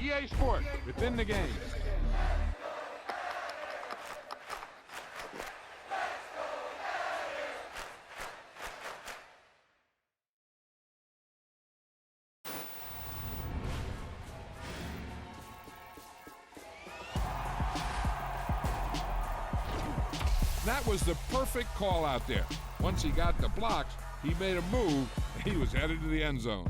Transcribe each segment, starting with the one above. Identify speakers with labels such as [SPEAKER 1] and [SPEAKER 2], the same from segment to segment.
[SPEAKER 1] EA Sports, within the game. That was the perfect call out there. Once he got the blocks, he made a move, and he was headed to the end zone.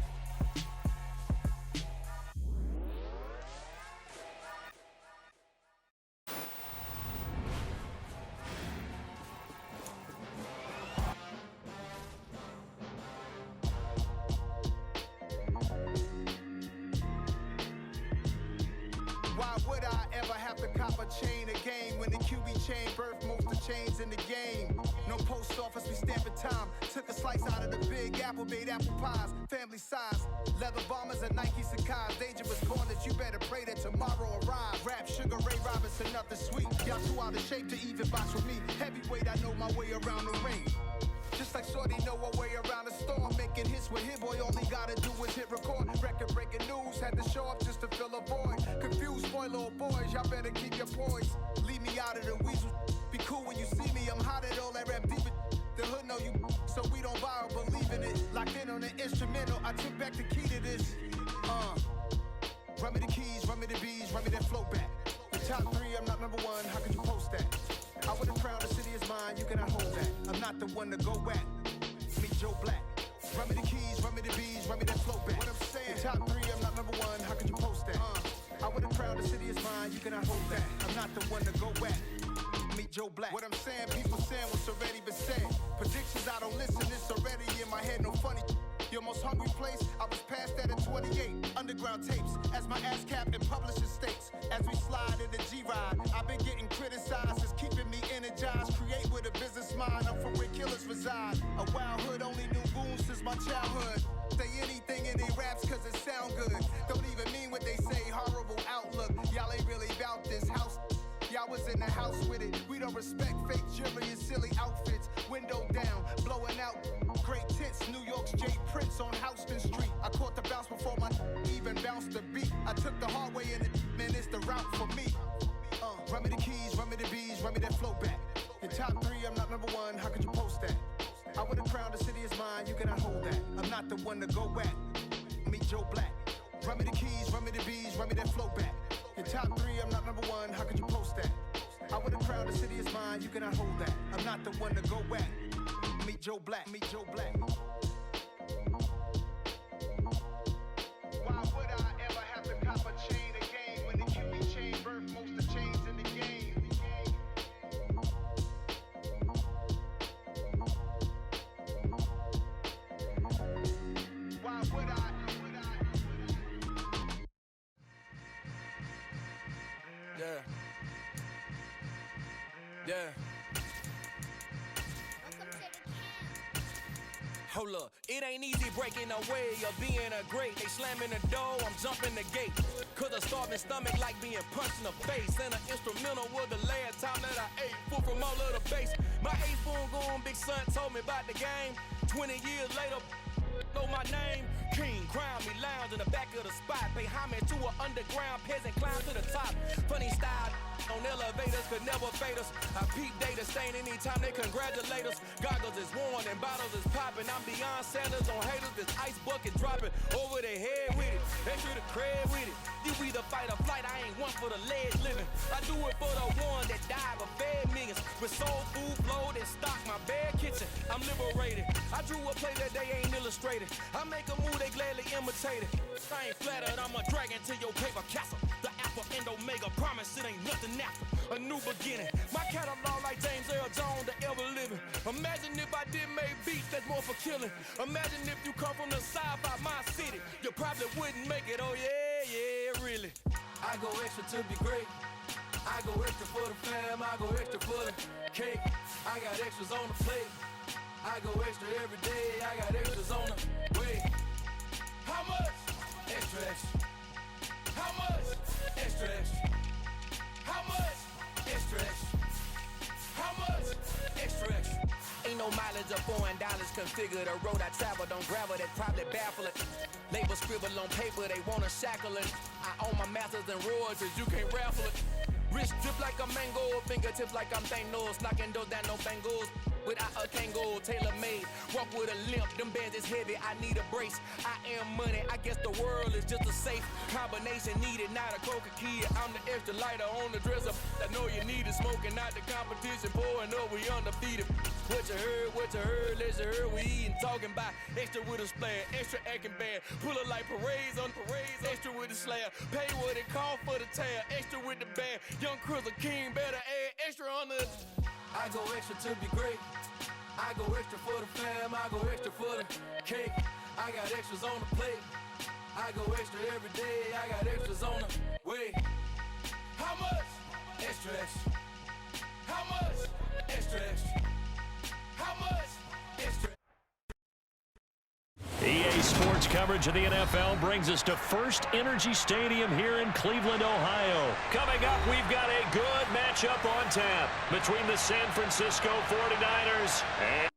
[SPEAKER 2] Why would I ever have to cop a chain a game when the QB chain birthed most of chains in the game? No post office, we stamping time. Took a slice out of the big apple, made apple pies, family size. Leather bombers and Nike Sacai's. Dangerous corners, you better pray that tomorrow arrives. Rap, Sugar Ray Robinson, nothing sweet. Y'all too out of shape to even box with me. Heavyweight, I know my way around the ring. Just like Shorty know a way around the storm. Making hits with Hit Boy, all he gotta do is hit record. Record-breaking news, had to show up just to fill a void. Confused boy, little boys, y'all better keep your poise. Leave me out of the weasel. Be cool when you see me, I'm hot at all that rap deep. The hood know you, so we don't borrow, believe in it. Locked in on the instrumental, I took back the key to this. Run me the keys, run me the bees, run me that flow back. The top three, I'm not number one, how could you post that? I would have crowned the city is mine, you cannot hold that. I'm not the one to go back. Meet Joe Black. Run me the keys, run me the bees, run me that flow back. What I'm saying, top three, I'm not number one, how could you post that? I would have crowned the city is mine, you cannot hold that. I'm not the one to go back. Meet Joe Black. What I'm saying, people saying what's already been said. Predictions, I don't listen, it's already in my head, no funny. Your most hungry place, I was past that at 28. Underground tapes, as my ass cap in publishing states. As we slide in the G-Ride, I've been getting criticized, it's keeping me energized. Create with a business mind, I'm from where killers reside. A wild hood, only knew goons since my childhood. Say anything in they raps cause it sound good. Don't even mean what they say, horrible outlook. Y'all ain't really about this house. Y'all was in the house with it. We don't respect fake jewelry and silly outfits. Window down, blowing out great tits. New York's J. Prince on Houston Street. I caught the bounce before my even bounced the beat. I took the hard way in it, man, it's the route for me. Run me the keys, run me the bees, run me that flow back. Your top three, I'm not number one, how could you post that? I would have crowned the city is mine, you cannot hold that. I'm not the one to go back. Meet Joe Black. Run me the keys, run me the bees, run me that flow back. Your top three, I'm not number one, how could you post that? I would have crowned the city is mine, you cannot hold that. I'm not the one to go back. Meet Joe Black, meet Joe Black. Why would I ever have to cop a chain a game when the QB chain birthed most of chains in the game? Why would I? Yeah.
[SPEAKER 3] Hold up, it ain't easy breaking away or being a great. They slamming the door, I'm jumping the gate. Cause a starving stomach like being punched in the face. And an instrumental was the last time that I ate food from all of the base. My 8-spoon goon big son told me about the game. 20 years later, know my name. King, crown me, lounge in the back of the spot. Pay homage to an underground peasant, climb to the top. Funny style on elevators could never fade us. I peep data stain anytime they congratulate us. Goggles is worn and bottles is popping. I'm beyond Sanders on haters. This ice bucket dropping over their head with it. Extra the cred with it. You either fight or flight. I ain't one for the ledge living. I do it for the one that died but fed millions. With soul food flowed and stock my bare kitchen. I'm liberated. I drew a play that they ain't illustrated. I make a move they gladly imitate it. I ain't flattered. I'm a dragon to your paper castle. The Alpha and Omega promise it ain't nothing after. A new beginning. My catalog like James Earl Jones, the ever living. Imagine if I did make beats that's more for killing. Imagine if you come from the side by my city. You probably wouldn't make it, oh yeah, really. I go extra to be great. I go extra for the fam, I go extra for the cake. I got extras on the plate. I go extra every day, I got extras on the way. How much? Extra, extra. How much? Extra, extra. How much? Extra, extra. How much? Extra, extra. Ain't no mileage of $4. Configure the road I travel, don't gravel, that probably baffle it. Label scribble on paper, they wanna shackle it. I own my masters and royalties, you can't raffle it. Wrist drip like a mango, fingertips like I'm Thanos, knocking those down, no bangles. Without a Kango, tailor-made, walk with a limp, them bands is heavy, I need a brace. I am money, I guess the world is just a safe combination needed, not a coca key. I'm the extra lighter on the dresser, I know you need it, smoking out the competition, pouring up, we undefeated. What you heard, let's you heard, we eating, talking about extra with a splash, extra acting bad, pull it like parades on parades, extra with the slab, pay what it cost for the tab, extra with the bag, young Chris a king, better add extra on the. I go extra to be great. I go extra for the fam. I go extra for the cake. I got extras on the plate. I go extra every day. I got extras on the way. How much? Extra, extra. How much? Extra, extra. How much? Extra.
[SPEAKER 4] EA Sports coverage of the NFL brings us to First Energy Stadium here in Cleveland, Ohio. Coming up, we've got a good matchup on tap between the San Francisco 49ers and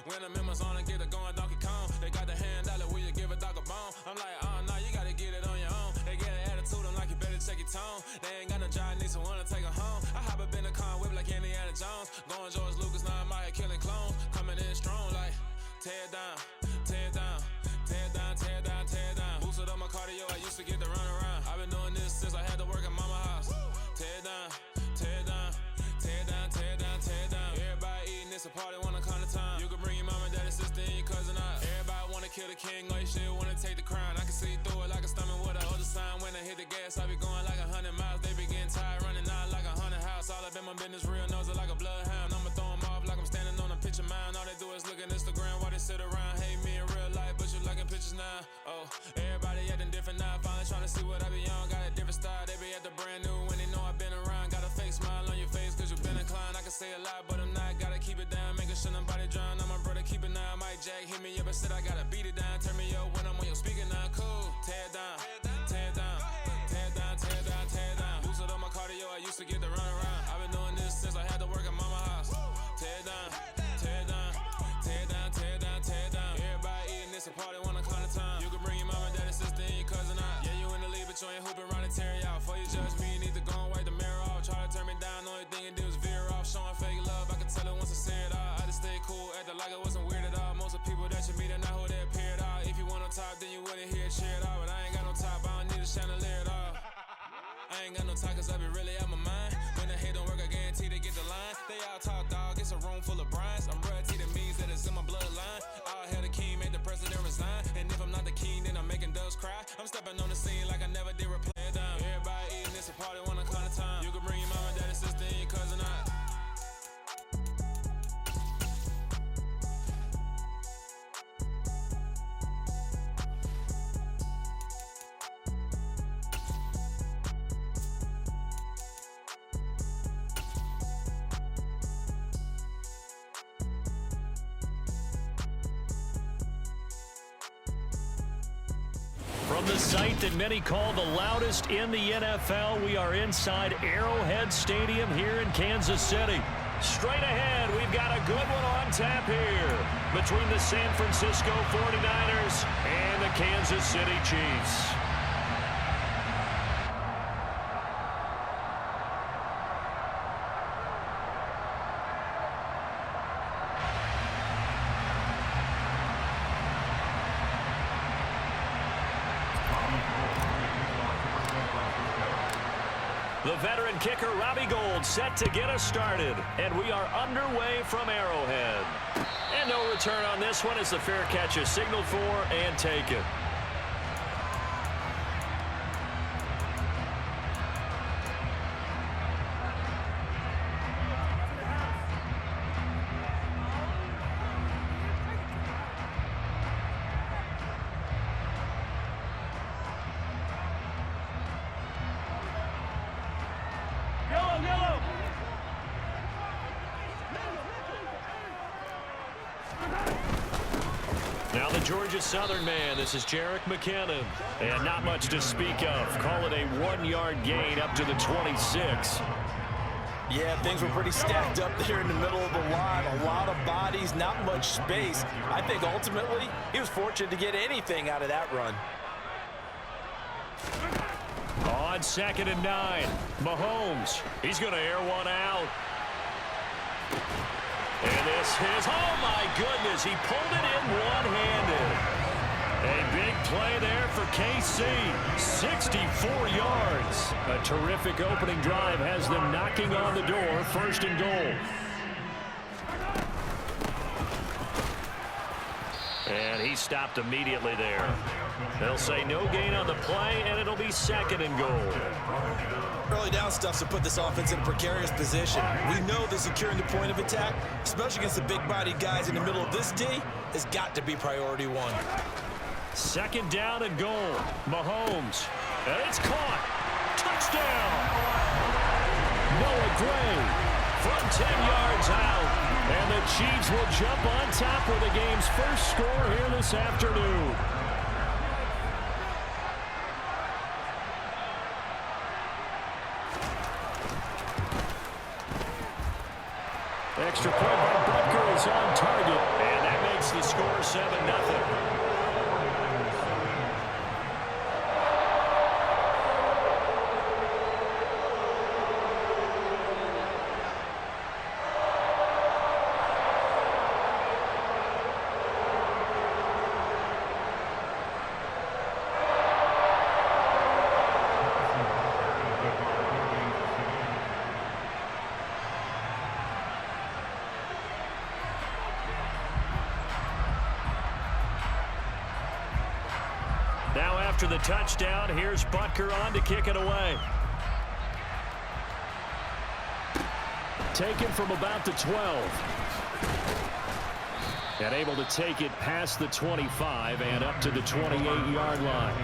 [SPEAKER 3] when the members on and get it going Donkey Kong. They got the hand dollar, will you give a dog a bone? I'm like, oh no, you gotta get it on your own. They get an attitude, I'm like, you better check your tone. They ain't got no job, need someone to take her home. I hop up in the car, whip like Indiana Jones. Going George Lucas, now I'm out here killing clones. Coming in strong like, tear down, tear down, tear down, tear down, tear down. Boosted up my cardio, I used to get to run around. I've been doing this since I had to work at mama house. Tear down, tear down, tear down, tear down, tear down. Everybody eating, it's a party, wanna come to time. You can bring your mama, daddy, sister, and your cousin out. Everybody wanna kill the king, or you still wanna take the crown. I can see through it like a stomach with a other sign. When I hit the gas, I be going like 100 miles. They be getting tired, running out like 100 house. All up in my business, real nose like a bloodhound. I'ma throw them off like I'm standing on a picture mound. All they do is look at Instagram while they sit around. Hate me in real life, but you liking pictures now. Oh, everybody acting different now. Finally trying to see what I be on. Got a different style, they be at the brand new when they know I've been around. Got a fake smile on your face, cause you been inclined. I can say a lot, but I'm not. Gotta keep it down, making sure nobody drown. I'm my brother, keep it now. Mike Jack hit me up and said I gotta beat it down. Turn me up when I'm on your speaker now. Cool, tear down, tear down, tear down, tear down, tear down. Boosted up my cardio, I used to get to run around. I've been doing this since I had to work at mama house. Tear down, tear down, tear down, tear down, tear down. Everybody eating, it's a party, wanna call it time. You can bring your mama, daddy, sister, and your cousin out. Yeah, you in the lead, but you ain't hooping around and tearing out. Before you judge me, you need to go and wipe the mirror off. Try to turn me down, only thing you do is veer off. Showing fake love, I can tell it once I say it all. I just stay cool, acting like it wasn't weird at all. Most of the people that you meet are not who they appear at all. If you want on top, then you wouldn't hear it cheer at all. But I ain't got no top, I don't need a chandelier at all. I ain't got no talk, cause I be really out my mind. When the hate don't work, I guarantee they get the line. They all talk, dog, it's a room full of Bryans. I'm royalty, that means that it's in my bloodline. All hell the king, made the president resign. And if I'm not the king, then I'm making doves cry. I'm stepping on the scene like I never did replay it down. Everybody eating, it's a party, wanna call it time. You can bring your mama, daddy, sister, and your cousin out.
[SPEAKER 4] from the site that many call the loudest in the NFL, we are inside Arrowhead Stadium here in Kansas City. Straight ahead, we've got a good one on tap here between the San Francisco 49ers and the Kansas City Chiefs. The veteran kicker, Robbie Gould, set to get us started. And we are underway from Arrowhead. And no return on this one as the fair catch is signaled for and taken. Now the Georgia Southern man, this is Jerick McKinnon. And not much to speak of. Call it a 1-yard gain up to the 26.
[SPEAKER 5] Yeah, things were pretty stacked up there in the middle of the line. A lot of bodies, not much space. I think ultimately he was fortunate to get anything out of that run.
[SPEAKER 4] On 2nd and 9, Mahomes. He's going to air one out. And this is, oh my goodness, he pulled it in one-handed. A big play there for KC, 64 yards. A terrific opening drive has them knocking on the door, 1st and goal. And he stopped immediately there. They'll say no gain on the play, and it'll be 2nd and goal.
[SPEAKER 5] Early down stuff to put this offense in a precarious position. We know that securing the point of attack, especially against the big-bodied guys in the middle of this D, has got to be priority 1.
[SPEAKER 4] 2nd down and goal. Mahomes. And it's caught. Touchdown. Noah Gray from 10 yards out. And the Chiefs will jump on top with the game's first score here this afternoon. Extra point by Butker is on target. And that makes the score 7-0. Now after the touchdown, here's Butker on to kick it away. Taken from about the 12. And able to take it past the 25 and up to the 28-yard line.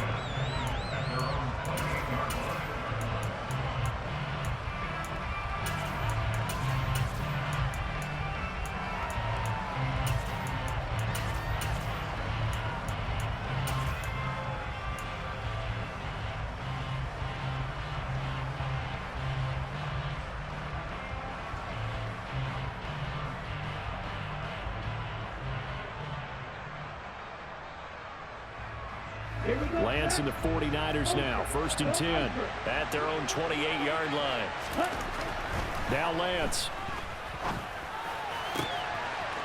[SPEAKER 4] Lance and the 49ers now. 1st and 10 at their own 28-yard line. Now Lance.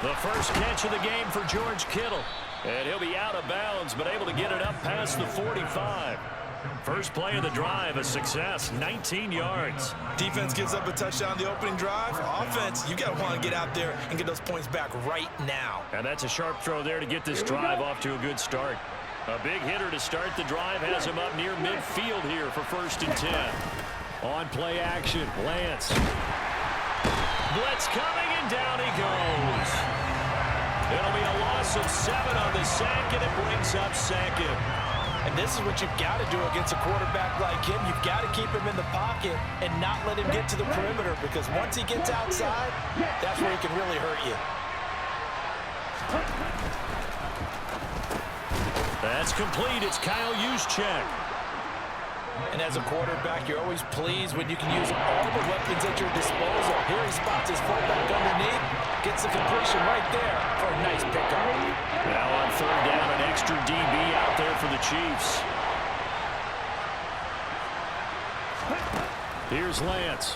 [SPEAKER 4] The first catch of the game for George Kittle. And he'll be out of bounds, but able to get it up past the 45. First play of the drive, a success, 19 yards.
[SPEAKER 5] Defense gives up a touchdown the opening drive. Offense, you got to want to get out there and get those points back right now.
[SPEAKER 4] And that's a sharp throw there to get this drive off to a good start. A big hitter to start the drive has him up near midfield here for 1st and 10. On play action, Lance. Blitz coming, and down he goes. It'll be a loss of 7 on the sack, and it brings up 2nd.
[SPEAKER 5] And this is what you've got to do against a quarterback like him. You've got to keep him in the pocket and not let him get to the perimeter, because once he gets outside, that's where he can really hurt you.
[SPEAKER 4] That's complete. It's Kyle Juszczyk.
[SPEAKER 5] And as a quarterback, you're always pleased when you can use all the weapons at your disposal. Here he spots his fullback underneath, gets the completion right there for a nice pickup.
[SPEAKER 4] Now on 3rd down, an extra DB out there for the Chiefs. Here's Lance.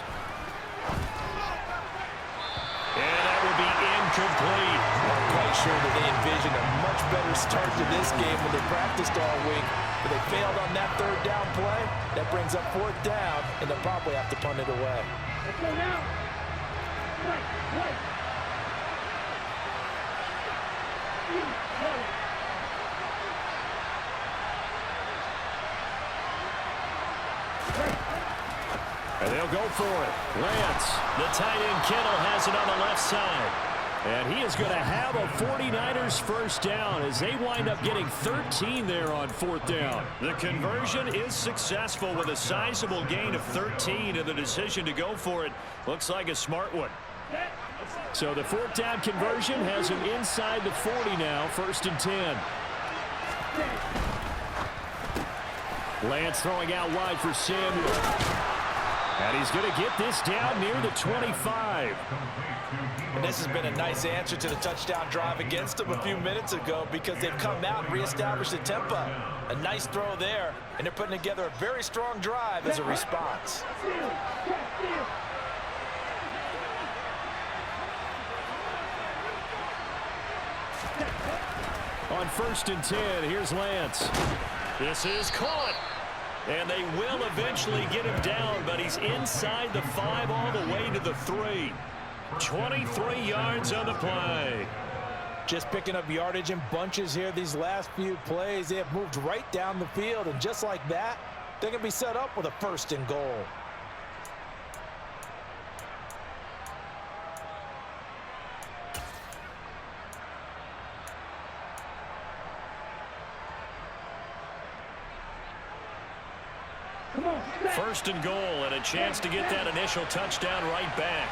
[SPEAKER 4] And that will be incomplete.
[SPEAKER 5] I'm quite sure that they envisioned a much better start to this game when they practiced all week. But they failed on that 3rd down play. That brings up 4th down, and they'll probably have to punt it away.
[SPEAKER 6] Let's go now. Right.
[SPEAKER 4] And they'll go for it. Lance, the tight end Kittle has it on the left side. And he is going to have a 49ers first down as they wind up getting 13 there on 4th down. The conversion is successful with a sizable gain of 13, and the decision to go for it looks like a smart one. So the fourth down conversion has him inside the 40 now, 1st and 10. Lance throwing out wide for Samuel. And he's going to get this down near the 25.
[SPEAKER 5] And this has been a nice answer to the touchdown drive against them a few minutes ago because they've come out and reestablished the tempo. A nice throw there, and they're putting together a very strong drive as a response.
[SPEAKER 4] On 1st and 10, here's Lance. This is caught. And they will eventually get him down, but he's inside the 5 all the way to the 3. 23 yards on the play.
[SPEAKER 5] Just picking up yardage in bunches here these last few plays. They have moved right down the field, and just like that, they're going to be set up with a 1st and goal.
[SPEAKER 4] First and goal, and a chance to get that initial touchdown right back.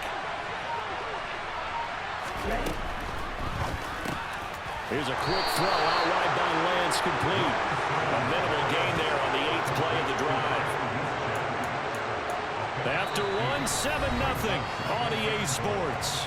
[SPEAKER 4] Here's a quick throw out wide by Lance, complete. A minimal gain there on the 8th play of the drive. After one, 7-0 on EA Sports.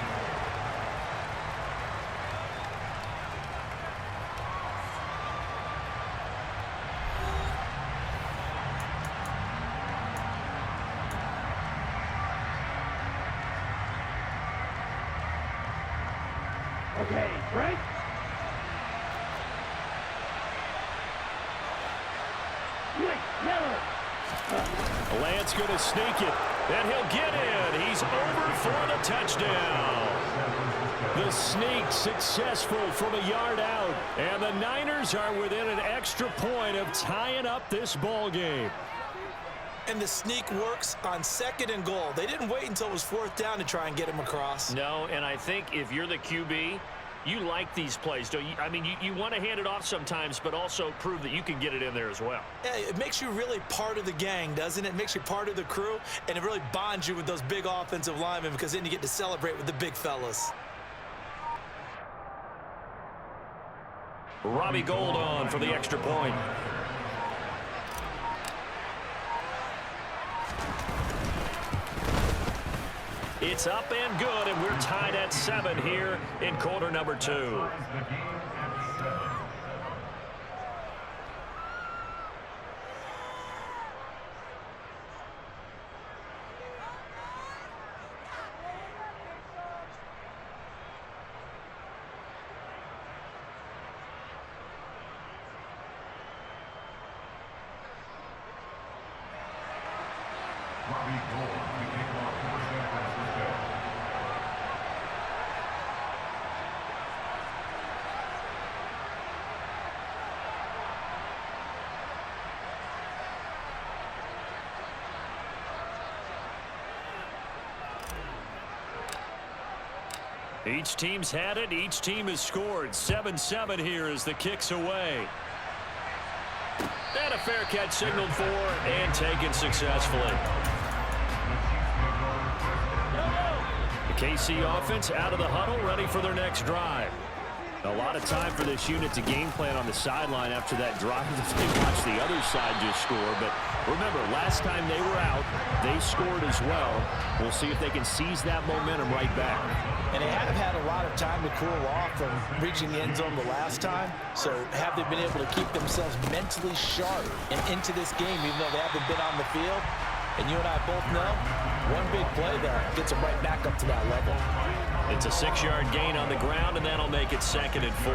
[SPEAKER 6] Okay, right?
[SPEAKER 4] Lance going to sneak it, and he'll get in. He's over for the touchdown. The sneak successful from a yard out, and the Niners are within an extra point of tying up this ball game.
[SPEAKER 5] And the sneak works on 2nd and goal. They didn't wait until it was 4th down to try and get him across.
[SPEAKER 4] No, and I think if you're the QB, you like these plays, don't you? I mean, you want to hand it off sometimes, but also prove that you can get it in there as well.
[SPEAKER 5] Yeah, it makes you really part of the gang, doesn't it? It makes you part of the crew, and it really bonds you with those big offensive linemen because then you get to celebrate with the big fellas.
[SPEAKER 4] Robbie Gould on for the extra point. It's up and good, and we're tied at 7 here in quarter number 2. Each team's had it. Each team has scored. 7-7 here as the kick's away. And a fair catch signaled for and taken successfully. The KC offense out of the huddle, ready for their next drive. A lot of time for this unit to game plan on the sideline after that drive that they watched the other side just score. But remember, last time they were out, they scored as well. We'll see if they can seize that momentum right back.
[SPEAKER 5] And they have had a lot of time to cool off from reaching the end zone the last time. So have they been able to keep themselves mentally sharp and into this game even though they haven't been on the field? And you and I both know one big play there gets them right back up to that level.
[SPEAKER 4] It's a 6-yard gain on the ground, and that'll make it 2nd and 4.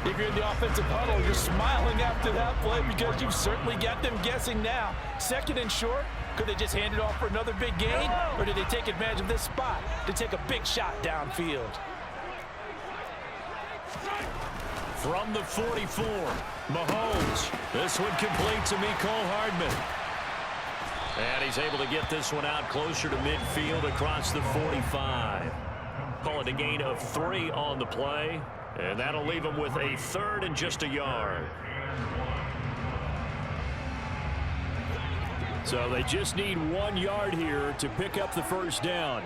[SPEAKER 5] If you're in the offensive huddle, you're smiling after that play because you've certainly got them guessing now. 2nd and short, could they just hand it off for another big gain? Or did they take advantage of this spot to take a big shot downfield?
[SPEAKER 4] From the 44, Mahomes. This one complete to Mecole Hardman. And he's able to get this one out closer to midfield across the 45. Call it a gain of 3 on the play. And that'll leave him with a 3rd and just a yard. So they just need 1 yard here to pick up the first down.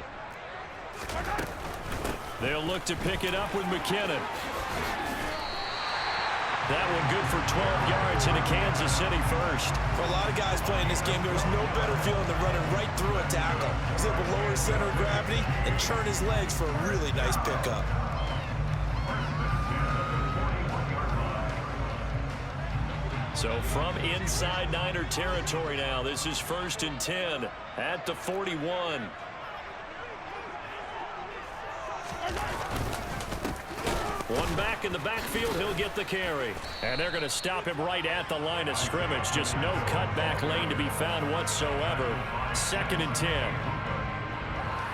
[SPEAKER 4] They'll look to pick it up with McKinnon. That one good for 12 yards into Kansas City first.
[SPEAKER 5] For a lot of guys playing this game, there's no better feeling than running right through a tackle. He's able to lower his center of gravity and turn his legs for a really nice pickup.
[SPEAKER 4] So from inside Niner territory now, this is 1st and 10 at the 41. One back in the backfield, he'll get the carry. And they're going to stop him right at the line of scrimmage. Just no cutback lane to be found whatsoever. 2nd and 10.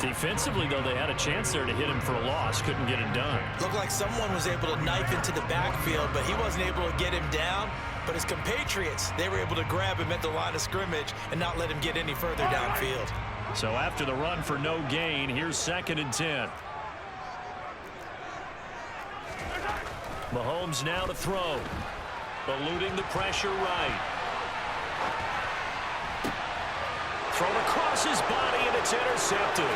[SPEAKER 4] Defensively, though, they had a chance there to hit him for a loss. Couldn't get it done.
[SPEAKER 5] Looked like someone was able to knife into the backfield, but he wasn't able to get him down. But his compatriots, they were able to grab him at the line of scrimmage and not let him get any further downfield.
[SPEAKER 4] So after the run for no gain, here's 2nd and 10. Mahomes now to throw. Eluding the pressure right. Thrown across his body, and it's intercepted.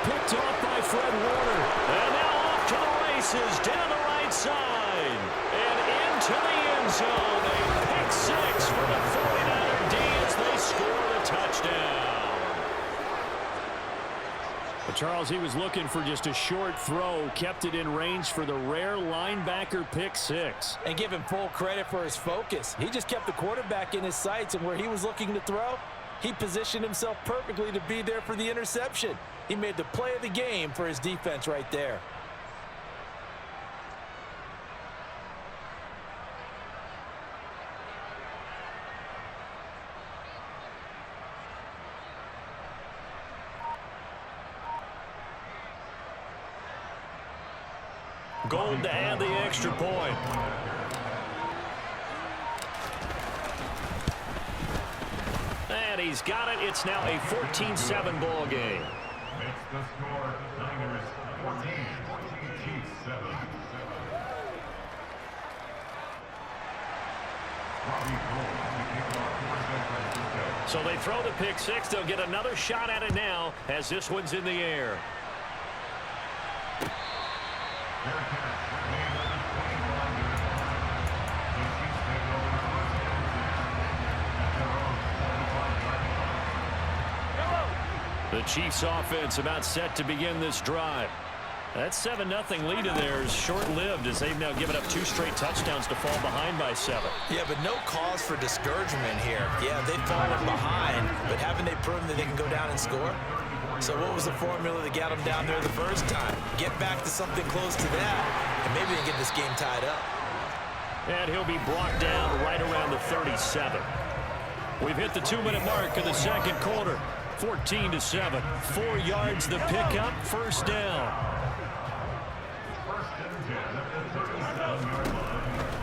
[SPEAKER 4] Picked off by Fred Warner. And now off to the races, down the right side. And into the end zone. A pick six for the 49er D as they score the touchdown. But Charles, he was looking for just a short throw, kept it in range for the rare linebacker pick six.
[SPEAKER 5] And give him full credit for his focus. He just kept the quarterback in his sights, and where he was looking to throw, he positioned himself perfectly to be there for the interception. He made the play of the game for his defense right there.
[SPEAKER 4] Gold to add the extra point. And he's got it. It's now a 14-7 ball game.
[SPEAKER 7] Makes the score Niners 14, Chiefs 7.
[SPEAKER 4] So they throw the pick six. They'll get another shot at it now as this one's in the air. The Chiefs offense about set to begin this drive. That 7-0 lead of theirs short-lived as they've now given up 2 straight touchdowns to fall behind by 7.
[SPEAKER 5] Yeah, but no cause for discouragement here. Yeah, they've fallen behind, but haven't they proven that they can go down and score? So what was the formula that got them down there the first time? Get back to something close to that, and maybe they can get this game tied up.
[SPEAKER 4] And he'll be brought down right around the 37. We've hit the 2-minute mark of the second quarter. 14-7. 4 yards the pickup, first down.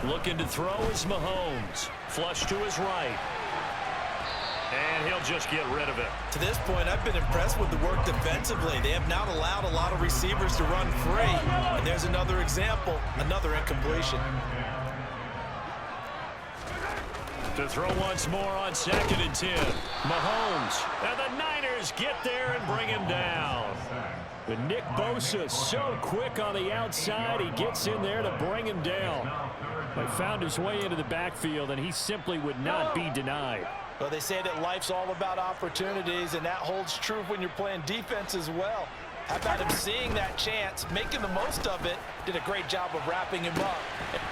[SPEAKER 4] Looking to throw is Mahomes. Flush to his right. And he'll just get rid of it.
[SPEAKER 5] To this point, I've been impressed with the work defensively. They have not allowed a lot of receivers to run free. And there's another example, another incompletion.
[SPEAKER 4] To throw once more on 2nd and 10. Mahomes. And the Niners get there and bring him down. But Nick Bosa so quick on the outside. He gets in there to bring him down. He found his way into the backfield, and he simply would not be denied.
[SPEAKER 5] Well, they say that life's all about opportunities, and that holds true when you're playing defense as well. How about him seeing that chance, making the most of it, did a great job of wrapping him up.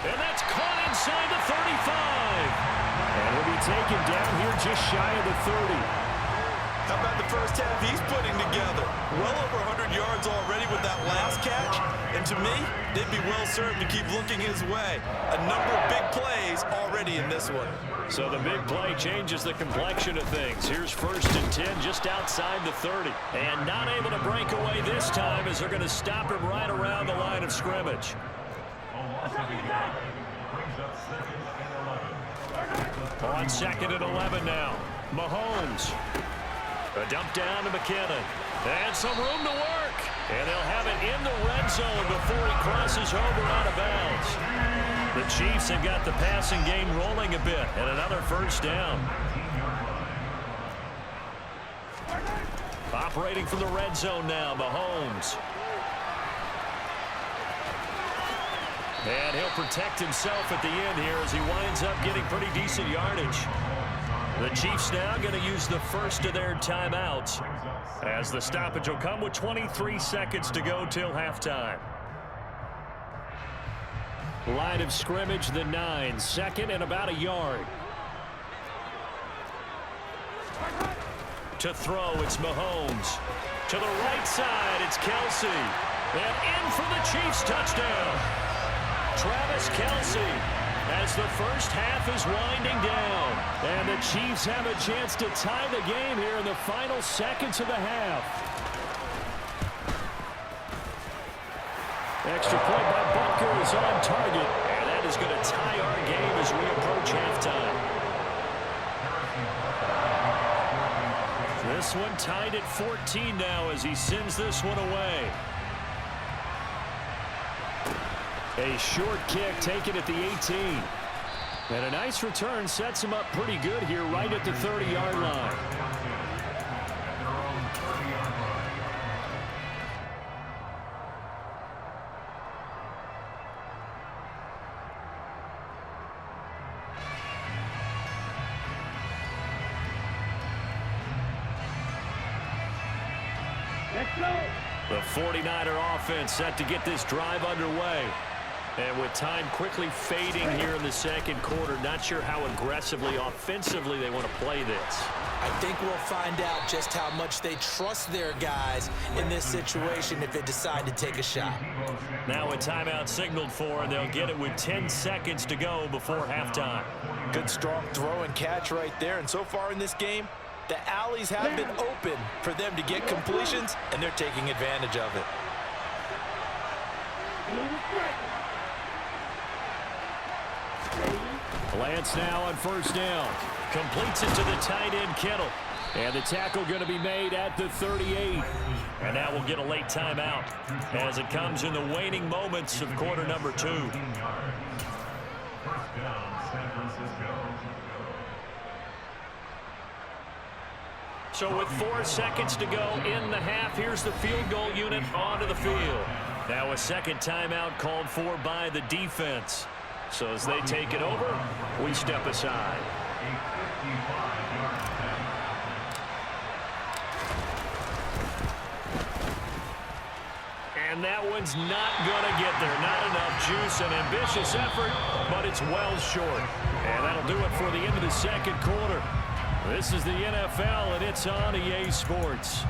[SPEAKER 4] And that's caught inside the 35. And he'll be taken down here just shy of the 30.
[SPEAKER 5] How about the first half he's putting together? Well over 100 yards already with that last catch. And to me, they'd be well served to keep looking his way. A number of big plays already in this one.
[SPEAKER 4] So the big play changes the complexion of things. Here's 1st and 10 just outside the 30. And not able to break away this time as they're going to stop him right around the line of scrimmage. On 2nd and 11 now. Mahomes. A dump down to McKinnon. And some room to work. And they'll have it in the red zone before he crosses over out of bounds. The Chiefs have got the passing game rolling a bit. And another first down. Operating from the red zone now, Mahomes. And he'll protect himself at the end here as he winds up getting pretty decent yardage. The Chiefs now going to use the first of their timeouts as the stoppage will come with 23 seconds to go till halftime. Line of scrimmage, the 9, second and about a yard. To throw, it's Mahomes. To the right side, it's Kelsey. And in for the Chiefs touchdown. Travis Kelsey as the first half is winding down. And the Chiefs have a chance to tie the game here in the final seconds of the half. Extra point by Butker is on target. And that is going to tie our game as we approach halftime. This one tied at 14 now as he sends this one away. A short kick taken at the 18. And a nice return sets him up pretty good here right at the 30-yard line. The 49er offense set to get this drive underway. And with time quickly fading here in the second quarter, not sure how aggressively, offensively they want to play this.
[SPEAKER 5] I think we'll find out just how much they trust their guys in this situation if they decide to take a shot.
[SPEAKER 4] Now a timeout signaled for, and they'll get it with 10 seconds to go before halftime.
[SPEAKER 5] Good strong throw and catch right there. And so far in this game, the alleys have been open for them to get completions, and they're taking advantage of it.
[SPEAKER 4] Lance now on first down. Completes it to the tight end, Kittle. And the tackle going to be made at the 38. And now we'll get a late timeout as it comes in the waning moments of quarter number 2.
[SPEAKER 7] First down, San Francisco.
[SPEAKER 4] So with 4 seconds to go in the half, here's the field goal unit onto the field. Now a second timeout called for by the defense. So as they take it over, we step aside. And that one's not going to get there. Not enough juice, an ambitious effort, but it's well short. And that'll do it for the end of the second quarter. This is the NFL, and it's on EA Sports.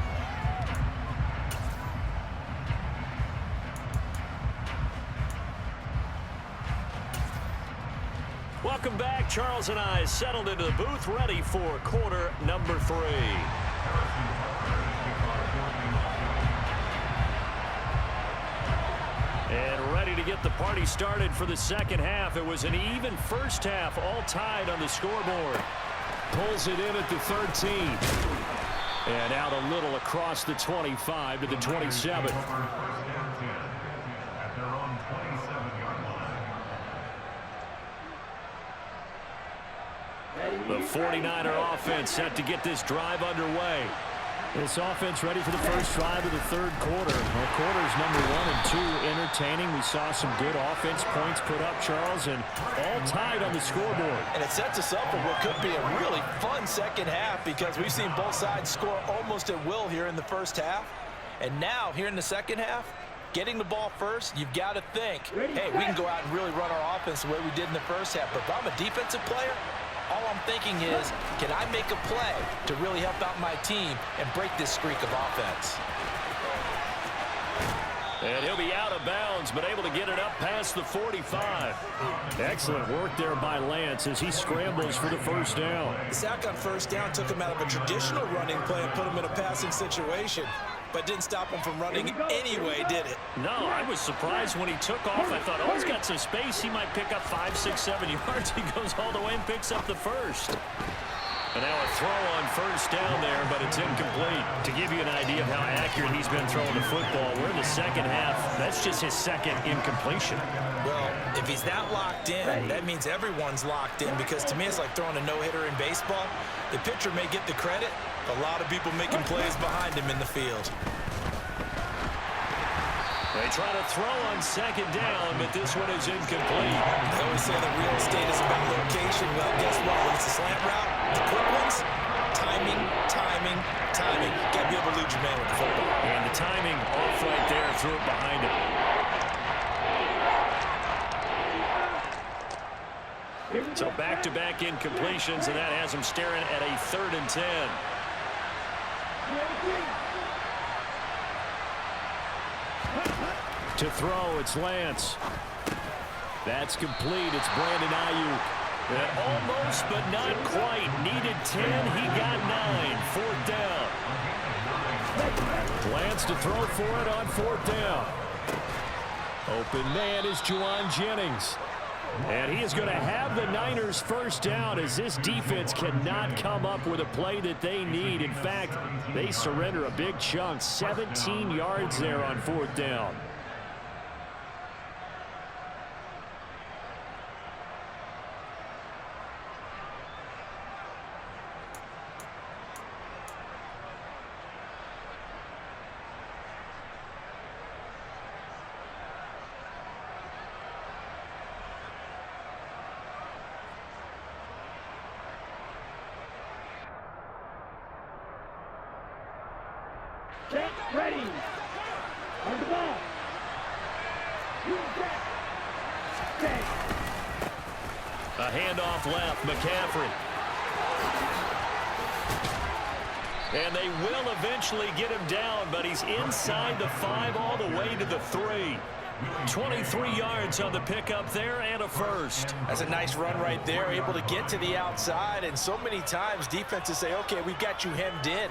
[SPEAKER 4] Welcome back. Charles and I settled into the booth, ready for quarter number 3. And ready to get the party started for the second half. It was an even first half, all tied on the scoreboard. Pulls it in at the 13. And out a little across the 25 to the 27. The 49er offense set to get this drive underway. This offense ready for the first drive of the third quarter. Well, quarters number 1 and 2 entertaining. We saw some good offense points put up, Charles, and all tied on the scoreboard.
[SPEAKER 5] And it sets us up for what could be a really fun second half because we've seen both sides score almost at will here in the first half. And now, here in the second half, getting the ball first, you've got to think, hey, we can go out and really run our offense the way we did in the first half. But if I'm a defensive player, all I'm thinking is, can I make a play to really help out my team and break this streak of offense?
[SPEAKER 4] And he'll be out of bounds, but able to get it up past the 45. Excellent work there by Lance as he scrambles for the first down.
[SPEAKER 5] The sack on first down took him out of a traditional running play and put him in a passing situation, but didn't stop him from running anyway, did it?
[SPEAKER 4] No, I was surprised when he took off. I thought, oh, he's got some space. He might pick up 5, 6, 7 yards. He goes all the way and picks up the first. And now a throw on first down there, but it's incomplete. To give you an idea of how accurate he's been throwing the football, we're in the second half. That's just his second incompletion.
[SPEAKER 5] Well, if he's that locked in, that means everyone's locked in, because to me it's like throwing a no-hitter in baseball. The pitcher may get the credit, a lot of people making plays behind him in the field.
[SPEAKER 4] They try to throw on second down, but this one is incomplete.
[SPEAKER 5] They always say that real estate is about location. Well, guess what? When it's a slant route, the quick ones, timing, timing, timing. Got to be able to lead your man with the football.
[SPEAKER 4] And the timing off right there, threw it behind him. So back-to-back incompletions, and that has him staring at a 3rd and 10. To throw, it's Lance. That's complete. It's Brandon Ayuk. And almost, but not quite. Needed 10. He got 9. 4th down. Lance to throw for it on 4th down. Open man is Juwan Jennings. And he is going to have the Niners first down as this defense cannot come up with a play that they need. In fact, they surrender a big chunk. 17 yards there on 4th down.
[SPEAKER 6] Get ready. On the ball. Stay.
[SPEAKER 4] A handoff left, McCaffrey. And they will eventually get him down, but he's inside the 5 all the way to the 3. 23 yards on the pickup there and a first.
[SPEAKER 5] That's a nice run right there, able to get to the outside. And so many times defenses say, okay, we got you hemmed in.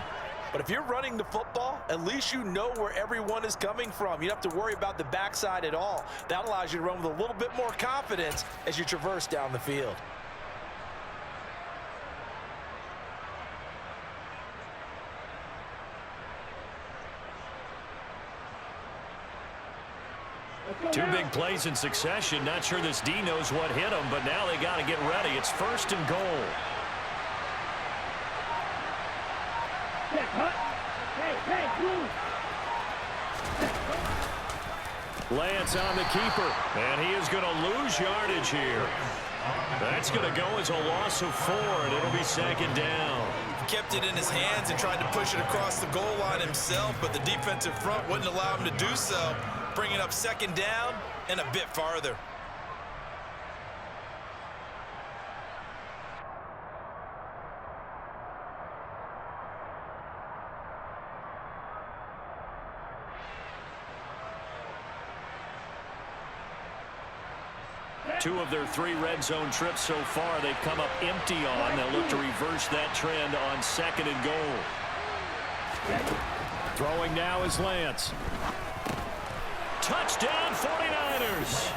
[SPEAKER 5] But if you're running the football, at least you know where everyone is coming from. You don't have to worry about the backside at all. That allows you to run with a little bit more confidence as you traverse down the field.
[SPEAKER 4] Two big plays in succession. Not sure this D knows what hit him, but now they got to get ready. It's 1st and goal. Lance on the keeper, and he is going to lose yardage here. That's going to go as a loss of 4, and it'll be 2nd down.
[SPEAKER 5] Kept it in his hands and tried to push it across the goal line himself, but the defensive front wouldn't allow him to do so, bringing up 2nd down and a bit farther.
[SPEAKER 4] Two of their 3 red zone trips so far they've come up empty on. They'll look to reverse that trend on 2nd and goal. Throwing now is Lance. Touchdown 49ers.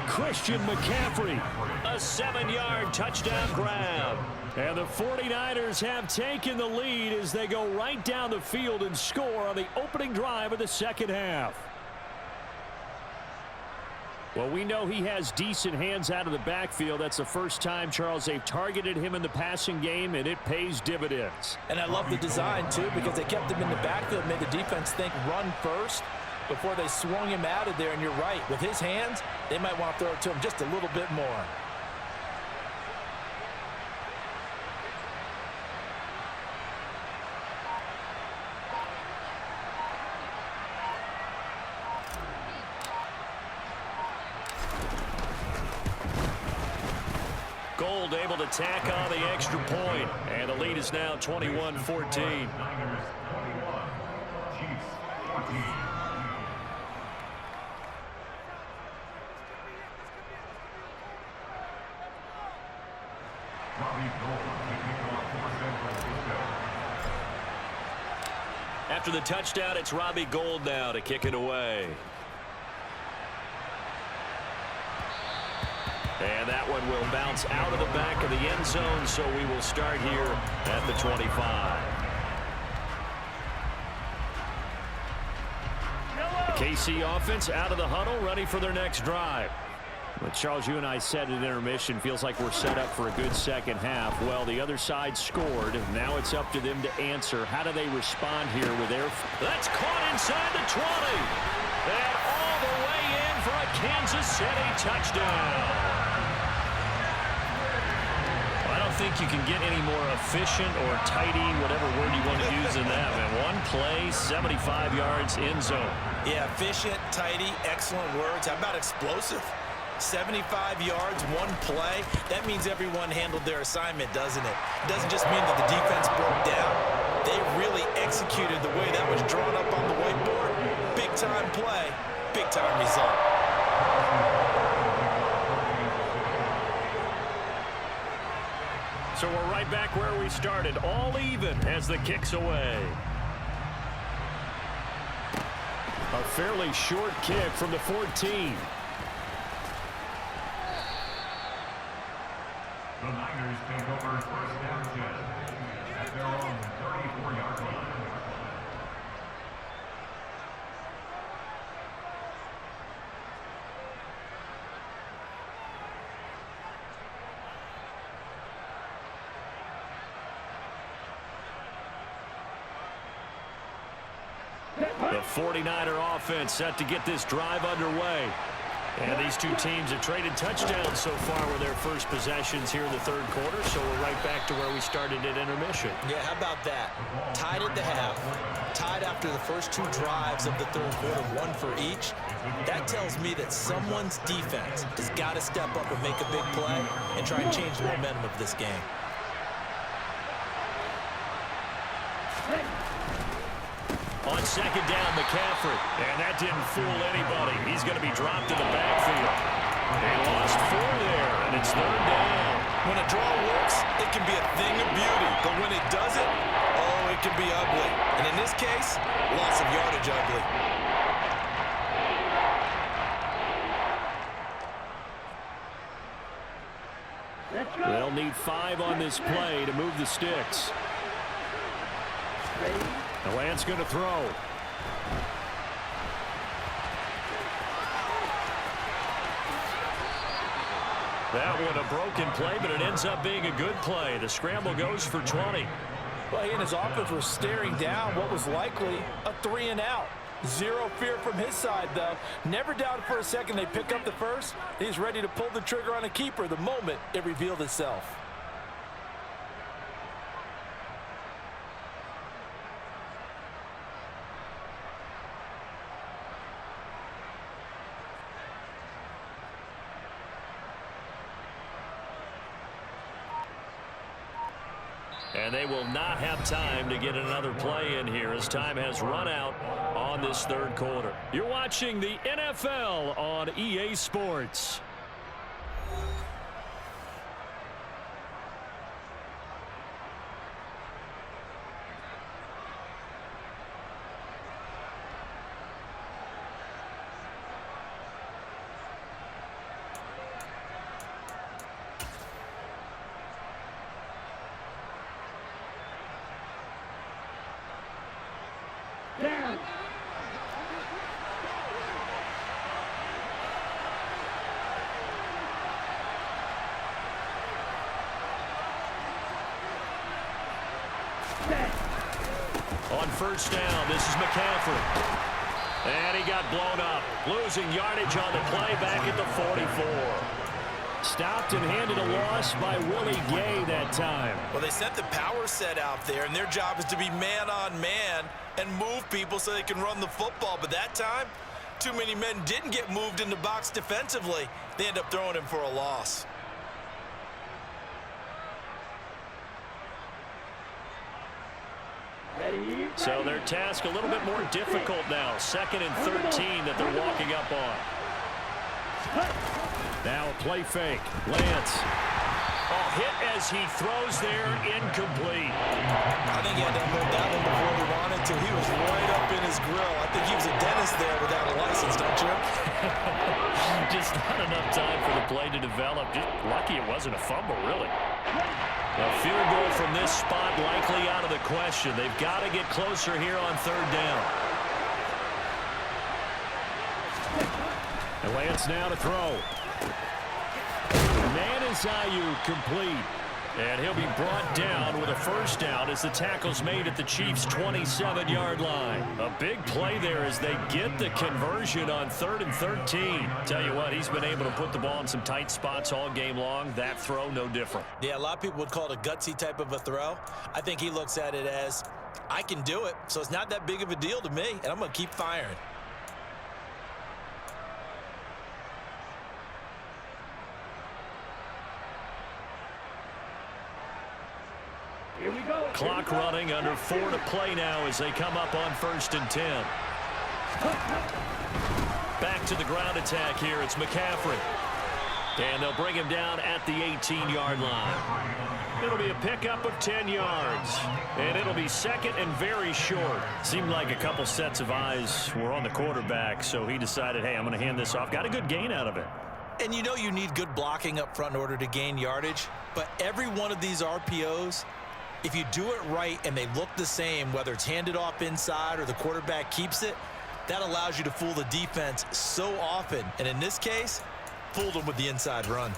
[SPEAKER 4] Christian McCaffrey. A 7-yard touchdown grab. And the 49ers have taken the lead as they go right down the field and score on the opening drive of the 2nd half. Well, we know he has decent hands out of the backfield. That's the first time, Charles, they've targeted him in the passing game, and it pays dividends.
[SPEAKER 5] And I love the design, too, because they kept him in the backfield, made the defense think run first before they swung him out of there. And you're right, with his hands, they might want to throw it to him just a little bit more.
[SPEAKER 4] Gold able to tack on the extra point, and the lead is now 21-14. After the touchdown, it's Robbie Gould now to kick it away. And that one will bounce out of the back of the end zone, so we will start here at the 25. The KC offense out of the huddle, ready for their next drive. But Charles, you and I said at intermission, feels like we're set up for a good 2nd half. Well, the other side scored. Now it's up to them to answer. How do they respond here with their... That's caught inside the 20. And all the way in for a Kansas City touchdown. I don't think you can get any more efficient or tidy, whatever word you want to use in that, man. One play, 75 yards, end zone.
[SPEAKER 5] Yeah, efficient, tidy, excellent words. How about explosive? 75 yards, one play. That means everyone handled their assignment, doesn't it? It doesn't just mean that the defense broke down. They really executed the way that was drawn up on the whiteboard. Big-time play, big-time result.
[SPEAKER 4] So we're right back where we started, all even as the kick's away. A fairly short kick from the 14.
[SPEAKER 7] The Niners take over first down just at their own 34-yard line.
[SPEAKER 4] The 49er offense set to get this drive underway. And these two teams have traded touchdowns so far with their first possessions here in the third quarter, so we're right back to where we started at intermission.
[SPEAKER 5] Yeah, how about that? Tied at the half, tied after the first two drives of the third quarter, one for each. That tells me that someone's defense has got to step up and make a big play and try and change the momentum of this game.
[SPEAKER 4] On second down, McCaffrey. And that didn't fool anybody. He's going to be dropped in the backfield. They lost 4 there, and it's third down.
[SPEAKER 5] When a draw works, it can be a thing of beauty. But when it doesn't, oh, it can be ugly. And in this case, loss of yardage ugly.
[SPEAKER 4] They'll need 5 on this play to move the sticks. The Lance going to throw. That one a broken play, but it ends up being a good play. The scramble goes for 20.
[SPEAKER 5] Well, he and his offense were staring down what was likely a 3-and-out. Zero fear from his side, though. Never doubted for a second they pick up the first. He's ready to pull the trigger on a keeper the moment it revealed itself.
[SPEAKER 4] And they will not have time to get another play in here as time has run out on this third quarter. You're watching the NFL on EA Sports.
[SPEAKER 6] Down.
[SPEAKER 4] On first down, this is McCaffrey. And he got blown up. Losing yardage on the play back at the 44. Stopped and handed a loss by Willie Gay that time.
[SPEAKER 5] Well, they sent the power set out there, and their job is to be man-on-man and move people so they can run the football. But that time, too many men didn't get moved in the box defensively. They end up throwing him for a loss.
[SPEAKER 4] So their task a little bit more difficult now. 2nd and 13 that they're walking up on. Now a play fake. Lance. Oh, hit as he throws there, incomplete.
[SPEAKER 5] I think he had to unload that one before he wanted to. He was right up in his grill. I think he was a dentist there without a license, don't you?
[SPEAKER 4] Just not enough time for the play to develop. Just lucky it wasn't a fumble, really. A field goal from this spot likely out of the question. They've got to get closer here on third down. And Lance now to throw. Manizayu complete. And he'll be brought down with a first down as the tackle's made at the Chiefs' 27-yard line. A big play there as they get the conversion on 3rd and 13. Tell you what, he's been able to put the ball in some tight spots all game long. That throw, no different.
[SPEAKER 5] Yeah, a lot of people would call it a gutsy type of a throw. I think he looks at it as, I can do it, so it's not that big of a deal to me, and I'm going to keep firing.
[SPEAKER 6] Here we go.
[SPEAKER 4] Clock running, under 4 to play now as they come up on 1st and 10. Back to the ground attack here. It's McCaffrey. And they'll bring him down at the 18-yard line. It'll be a pickup of 10 yards. And it'll be second and very short. Seemed like a couple sets of eyes were on the quarterback, so he decided, hey, I'm going to hand this off. Got a good gain out of it.
[SPEAKER 5] And you know you need good blocking up front in order to gain yardage. But every one of these RPOs, if you do it right and they look the same, whether it's handed off inside or the quarterback keeps it, that allows you to fool the defense so often. And in this case, fooled them with the inside run.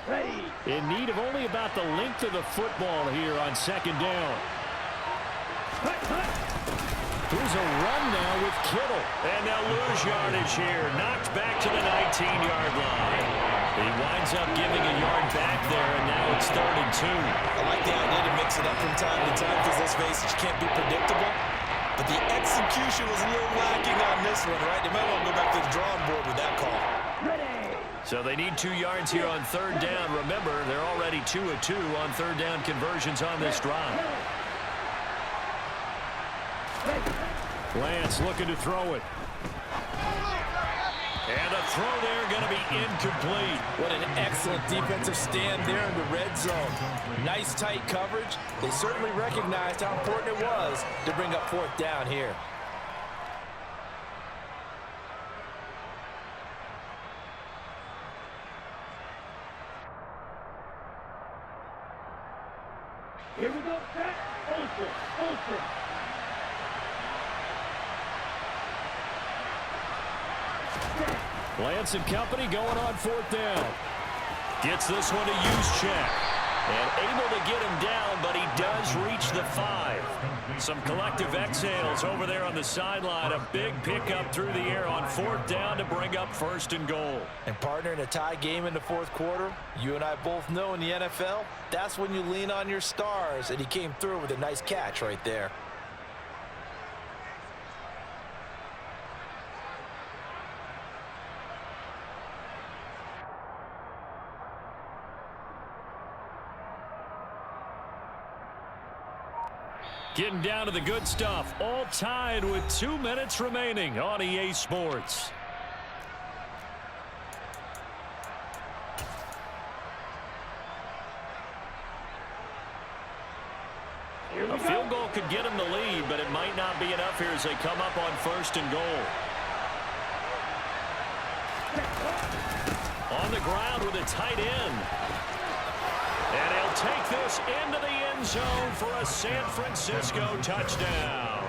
[SPEAKER 6] Ready.
[SPEAKER 4] In need of only about the length of the football here on 2nd down. Here's a run now with Kittle. And they'll lose yardage here. Knocked back to the 19-yard line. He winds up giving a yard back there, and now it's 3rd and 2.
[SPEAKER 5] I like the idea to mix it up from time to time because, let's face it, you can't be predictable. But the execution was a little lacking on this one, right? They might want to go back to the drawing board with that call.
[SPEAKER 6] Ready.
[SPEAKER 4] So they need 2 yards here on 3rd down. Remember, they're already 2 of 2 on 3rd down conversions on this drive. Lance looking to throw it. And the throw there going to be incomplete.
[SPEAKER 5] What an excellent defensive stand there in the red zone. Nice tight coverage. They certainly recognized how important it was to bring up 4th down here.
[SPEAKER 6] Here we go. Set. Olsen.
[SPEAKER 4] Lance and company going on 4th down. Gets this one to Juszczyk. And able to get him down, but he does reach the 5. Some collective exhales over there on the sideline. A big pickup through the air on 4th down to bring up 1st and goal.
[SPEAKER 5] And partner, in a tie game in the 4th quarter, you and I both know in the NFL, that's when you lean on your stars. And he came through with a nice catch right there.
[SPEAKER 4] Getting down to the good stuff. All tied with 2 minutes remaining on EA Sports. A field goal could get them the lead, but it might not be enough here as they come up on 1st and goal. On the ground with a tight end. And he'll take this into the end zone for a San Francisco touchdown.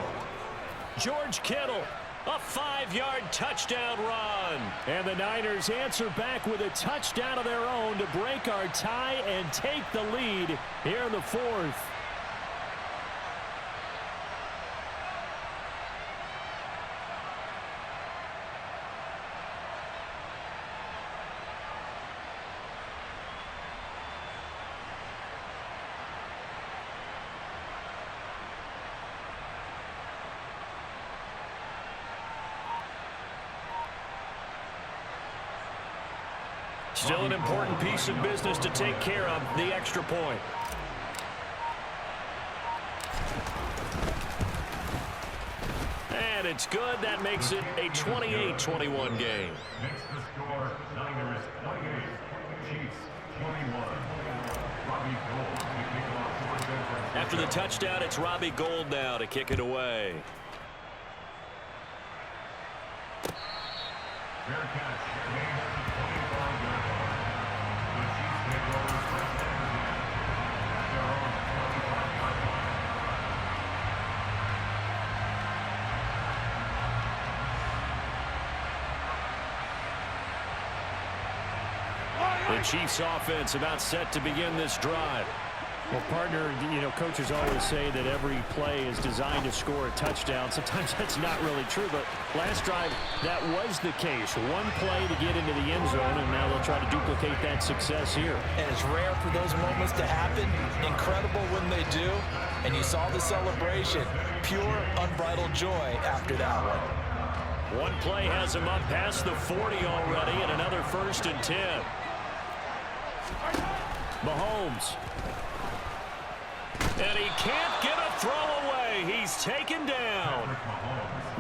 [SPEAKER 4] George Kittle, a 5-yard touchdown run. And the Niners answer back with a touchdown of their own to break our tie and take the lead here in the 4th. Still an important piece of business to take care of, the extra point. And it's good. That makes it a 28-21 game.
[SPEAKER 7] Makes the score Niners 28, Chiefs 21. Robbie Gould to kick off for San Francisco.
[SPEAKER 4] After the touchdown, it's Robbie Gould now to kick it away.
[SPEAKER 7] Fair catch, gained at the 25-yard line. The Chiefs take over first down again at their own 25-yard line.
[SPEAKER 4] The Chiefs offense about set to begin this drive.
[SPEAKER 8] Well, partner, coaches always say that every play is designed to score a touchdown. Sometimes that's not really true, but last drive, that was the case. One play to get into the end zone, and now they'll try to duplicate that success here.
[SPEAKER 5] And it's rare for those moments to happen. Incredible when they do. And you saw the celebration. Pure, unbridled joy after that one.
[SPEAKER 4] One play has him up past the 40 already, and another 1st and 10. Mahomes. And he can't get a throw away. He's taken down.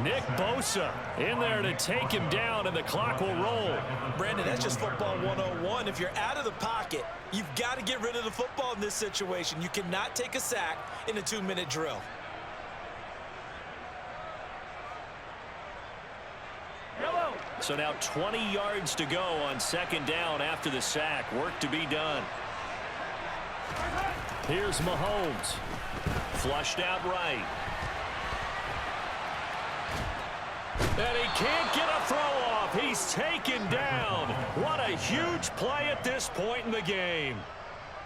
[SPEAKER 4] Nick Bosa in there to take him down, and the clock will roll.
[SPEAKER 5] Brandon, that's just football 101. If you're out of the pocket, you've got to get rid of the football in this situation. You cannot take a sack in a 2-minute drill.
[SPEAKER 4] So now 20 yards to go on 2nd down after the sack. Work to be done. Here's Mahomes. Flushed out right. And he can't get a throw off. He's taken down. What a huge play at this point in the game.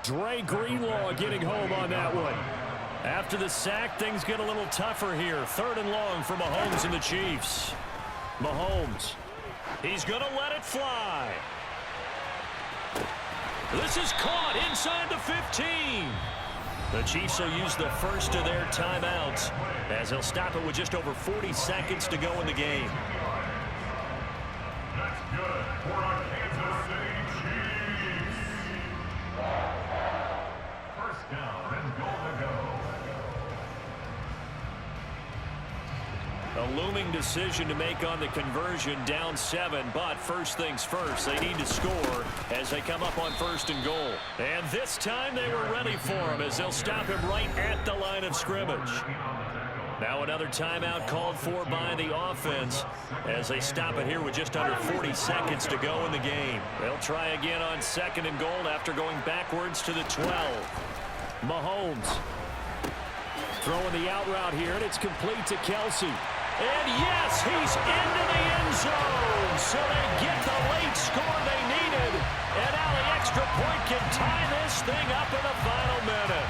[SPEAKER 4] Dre Greenlaw getting home on that one. After the sack, things get a little tougher here. 3rd and long for Mahomes and the Chiefs. Mahomes. He's going to let it fly. This is caught inside the 15. The Chiefs will use the first of their timeouts as they'll stop it with just over 40 seconds to go in the game.
[SPEAKER 7] That's good for our Kansas City Chiefs. 1st down and goal to go.
[SPEAKER 4] A looming decision to make on the conversion, down 7, but first things first, they need to score as they come up on 1st and goal. And this time they were ready for him as they'll stop him right at the line of scrimmage. Now another timeout called for by the offense as they stop it here with just under 40 seconds to go in the game. They'll try again on 2nd and goal after going backwards to the 12. Mahomes throwing the out route here, and it's complete to Kelsey. And yes, he's into the end zone. So they get the late score they needed. And now the extra point can tie this thing up in the final minute.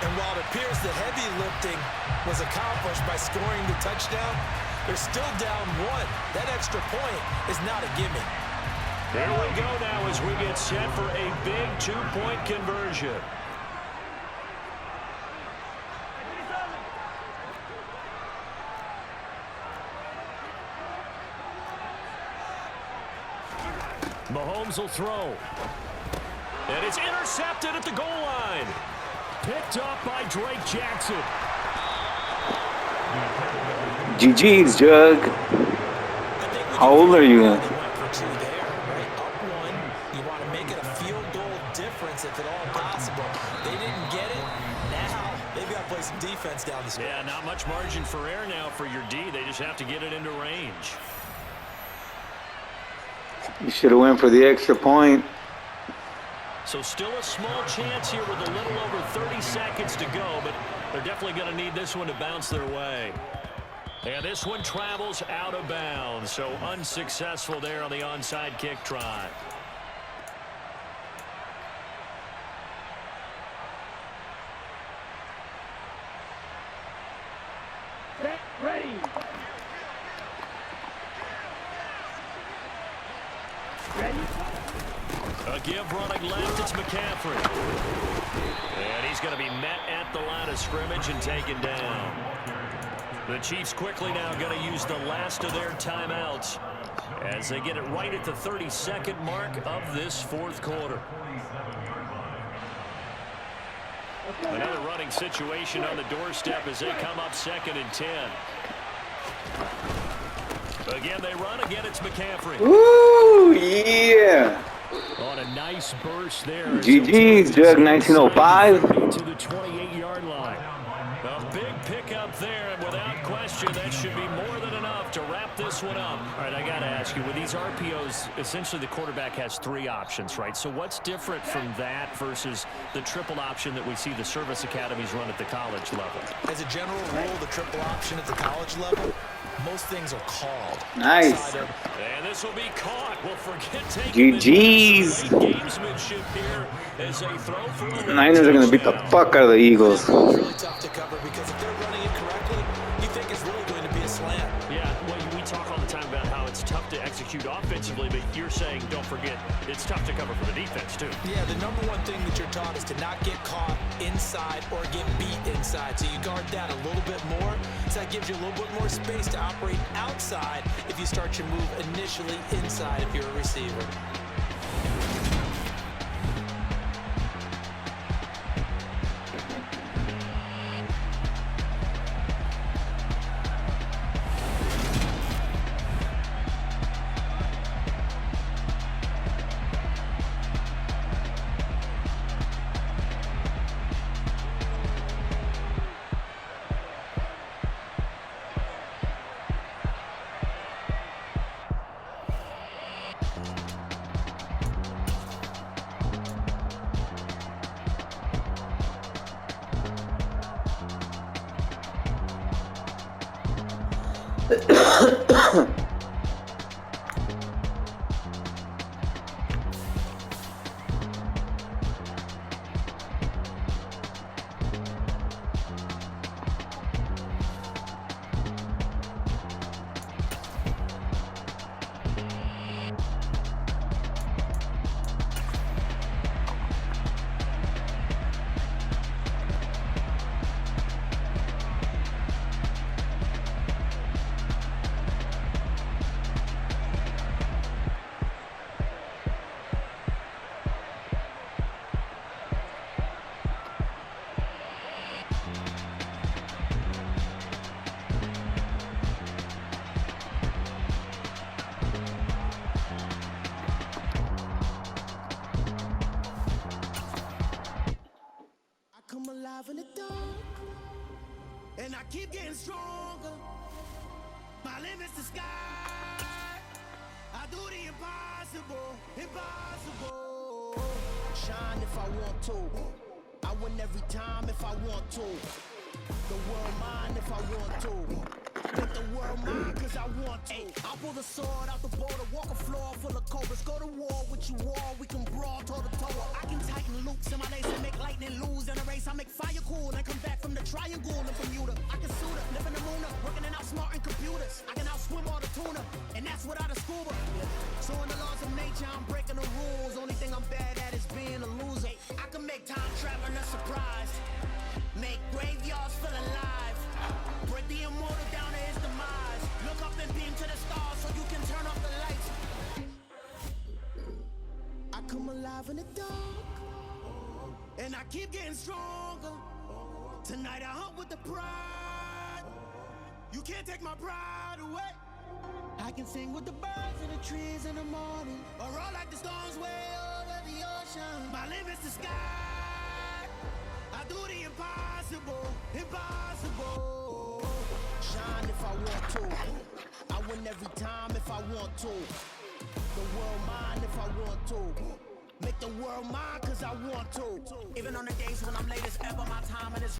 [SPEAKER 5] And while it appears the heavy lifting was accomplished by scoring the touchdown, they're still down 1. That extra point is not a gimme.
[SPEAKER 4] Here we go now as we get set for a big 2-point conversion. Mahomes will throw. And it's intercepted at the goal line. Picked up by Drake Jackson.
[SPEAKER 9] GG's, Jug. How old are you?
[SPEAKER 5] You want to make it a field goal difference if at all possible. They didn't get it. Now they've got to play some defense down the stretch.
[SPEAKER 4] Yeah, not much margin for error now for your D. They just have to get it into range.
[SPEAKER 9] You should have went for the extra point.
[SPEAKER 4] So still a small chance here with a little over 30 seconds to go, but they're definitely going to need this one to bounce their way. And this one travels out of bounds, so unsuccessful there on the onside kick try.
[SPEAKER 6] Set, ready.
[SPEAKER 4] A give running left, it's McCaffrey. And he's going to be met at the line of scrimmage and taken down. The Chiefs quickly now going to use the last of their timeouts as they get it right at the 32nd mark of this 4th quarter. Another running situation on the doorstep as they come up 2nd and 10. Again, they run. Again, it's McCaffrey.
[SPEAKER 9] Ooh, yeah.
[SPEAKER 4] On a nice burst there.
[SPEAKER 9] GG's, Jug 1905.
[SPEAKER 4] To the 28-yard line. A big pickup there, and without question, that should be more than enough to wrap this one up. All right, I got to ask you, with these RPOs, essentially the quarterback has 3 options, right? So what's different from that versus the triple option that we see the service academies run at the college level?
[SPEAKER 5] As a general rule, the triple option at the college level most things are called.
[SPEAKER 9] Nice.
[SPEAKER 4] And this will be caught. We'll forget taking
[SPEAKER 9] GG's.
[SPEAKER 4] gamesmanship here as they throw for a
[SPEAKER 9] Niners are going to beat the fuck out of the Eagles.
[SPEAKER 5] It's really tough to cover because if they're running it correctly, you think it's really going to be a slam.
[SPEAKER 4] Yeah, well, we talk all the time about how it's tough to execute offensively, but you're saying, don't forget, it's tough to cover for the defense, too.
[SPEAKER 5] Yeah, the number one thing that you're taught is to not get caught inside or get beat inside. So you guard that a little bit more. So that gives you a little bit more space to operate outside if you start your move initially inside if you're a receiver.
[SPEAKER 2] Come alive in the dark, and I keep getting stronger. My limit's the sky. I do the impossible, impossible. Shine if I want to. I win every time if I want to. The world mine if I want to. Let the world mine cause I want to. I'll pull the sword out the border, walk a floor full of cobras. Go to war with you all, we can brawl toe to toe. I can tighten loops in my lace and make lightning lose in a race. I make fire cool and come back from the triangle in Bermuda. I can suit up, live in the moon up, working and outsmarting computers. I can outswim all the tuna, and that's without a scuba. So in the laws of nature, I'm breaking the rules. Only thing I'm bad at is being a loser. I can make time traveling a surprise. Make graveyards feel alive. Break the immortal down to his demise. Look up and beam to the stars so you can turn off the lights. I come alive in the dark, and I keep getting stronger. Tonight I hunt with the pride. You can't take my pride away. I can sing with the birds and the trees in the morning, or roll like the storms way over the ocean. My limit's the sky. I do the impossible, impossible. Shine if I want to. I win every time if I want to. The world mine if I want to. Make the world mine cause I want to. Even on the days when I'm late as ever, my time and it's